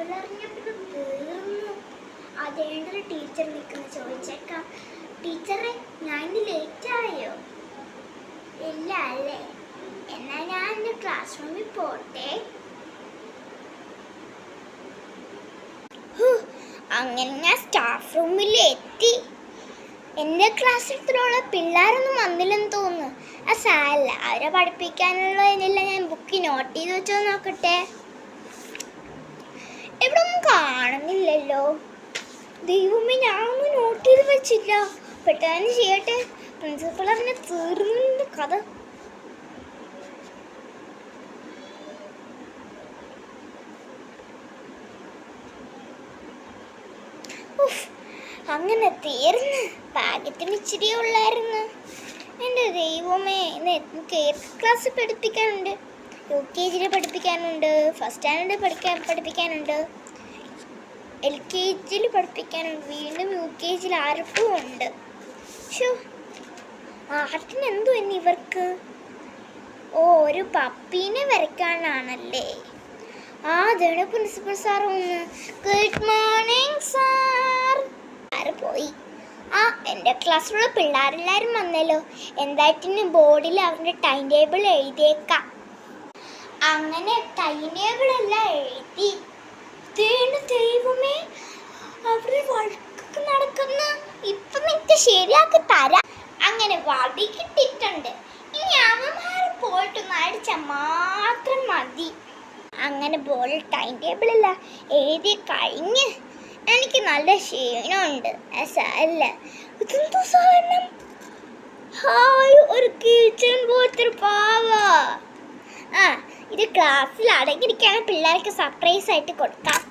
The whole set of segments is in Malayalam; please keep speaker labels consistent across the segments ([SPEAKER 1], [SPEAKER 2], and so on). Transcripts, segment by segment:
[SPEAKER 1] പ്രിൻസിപ്പൾ തീർന്നു. അതേണ്ടൊരു ടീച്ചർ നിൽക്കുന്ന ചോദിച്ചേക്കാം. ടീച്ചറെ, ഞാൻ ഇന്ന് ലേറ്റായോ? ഇല്ല അല്ലേ? എന്നാൽ ഞാൻ എൻ്റെ ക്ലാസ് റൂമിൽ പോട്ടെ. അങ്ങനെ ഞാൻ സ്റ്റാഫ് റൂമിൽ എത്തി. എൻ്റെ ക്ലാസ്സിലുള്ള പിള്ളേരൊന്നും വന്നില്ലെന്ന് തോന്നുന്നു. ആ സാരല്ല, അവരെ പഠിപ്പിക്കാനുള്ളതിനെല്ലാം ഞാൻ ബുക്കിൽ നോട്ട് ചെയ്ത് വെച്ചോ നോക്കട്ടെ. ഇവിടെ ഒന്നും കാണുന്നില്ലല്ലോ. ദൈവമേ, ഞാനൊന്നും നോട്ട് ചെയ്ത് വെച്ചില്ല. പെട്ടെന്ന് ചെയ്യട്ടെ. പ്രിൻസിപ്പൾ അവനെ തീർന്നു കഥ. അങ്ങനെ തീർന്ന്. ഭാഗ്യത്തിന് ഇച്ചിരി ഉള്ളായിരുന്നു. എൻ്റെ ദൈവമേ, എനിക്ക് ഏത് ക്ലാസ് പഠിപ്പിക്കാനുണ്ട്? UKG പഠിപ്പിക്കാനുണ്ട്, ഫസ്റ്റ് സ്റ്റാൻഡേർഡ് പഠിപ്പിക്കാനുണ്ട്, LKG പഠിപ്പിക്കാനുണ്ട്, വീണ്ടും UKG ആർട്ടും ഉണ്ട്. ഷോ, ആർട്ടിന് എന്തോ ഇനി ഇവർക്ക്? ഓ, ഒരു പപ്പീനെ വരയ്ക്കാനാണല്ലേ. അതാണ് പ്രിൻസിപ്പൽ സാർ വന്ന്. Good morning sir. സാറ് പോയി. എൻ്റെ ക്ലാസ്സിലുള്ള പിള്ളേരെല്ലാവരും വന്നല്ലോ. എന്തായിട്ടിന് ബോർഡിൽ അവരുടെ ടൈം ടേബിൾ എഴുതിയേക്കാം. അങ്ങനെ ടൈം ടേബിൾ എല്ലാം എഴുതി. ദൈവമേ, അവര് വഴക്കൊക്കെ നടക്കുന്ന. ഇപ്പം എനിക്ക് ശരിയാക്കി തരാം. അങ്ങനെ വടി കിട്ടിയിട്ടുണ്ട്. ഇനി അവന്മാർ പോയിട്ടൊന്ന് അടിച്ചാൽ മാത്രം മതി. അങ്ങനെ ബോർഡിൽ ടൈം ടേബിളല്ല എഴുതി കഴിഞ്ഞ് എനിക്ക് നല്ല ക്ഷീണമുണ്ട്. അല്ല, ഇതെന്തോ സാധനം? ഹായ്, ഒരു കിച്ചൺ പോലത്തെ പാവാ. ഇത് ക്ലാസ്സിൽ അടങ്ങിയിരിക്കാണ്. പിള്ളേർക്ക് സർപ്രൈസ് ആയിട്ട് കൊടുക്കാം.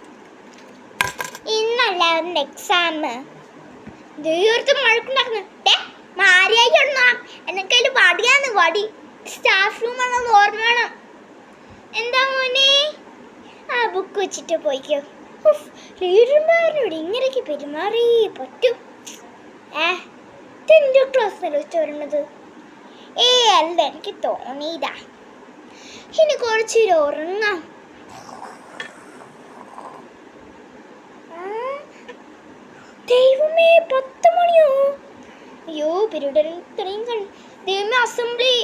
[SPEAKER 1] ഇന്നല്ല അവൻ്റെ എക്സാം. ദൈവത്തെ മഴക്കുണ്ടാക്കുന്നു. മാരിയായി ഇടണം. എന്നൊക്കെ അതിൽ വടിയാന്ന്. വടി സ്റ്റാഫ് റൂം ആണെന്ന് ഓർമ്മ വേണം. എന്താ മോനെ? ബുക്ക് വെച്ചിട്ട് പോയിക്കോ. ലീഡർമാരോട് ഇങ്ങനെയൊക്കെ പെരുമാറി പറ്റും? ഇതെൻ്റെ ക്ലാസ്സിൽ വെച്ച് വരുന്നത്. അല്ല, എനിക്ക് തോന്നിയതാ. ഇനി കുറച്ചൊരു ഉറങ്ങാം. ദൈവമേ, 10 മണിയോ? അയ്യോ, പിരീഡ് ഇത്രയും. ദൈവമേ, assembly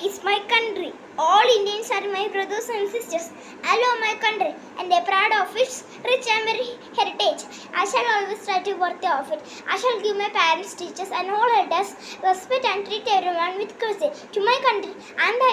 [SPEAKER 1] is my country. All Indians are my brothers and sisters. I love my country and am proud of its rich and very heritage. I shall always try to worthy of it. I shall give my parents, teachers and all elders respect and treat everyone with courtesy. To my country and my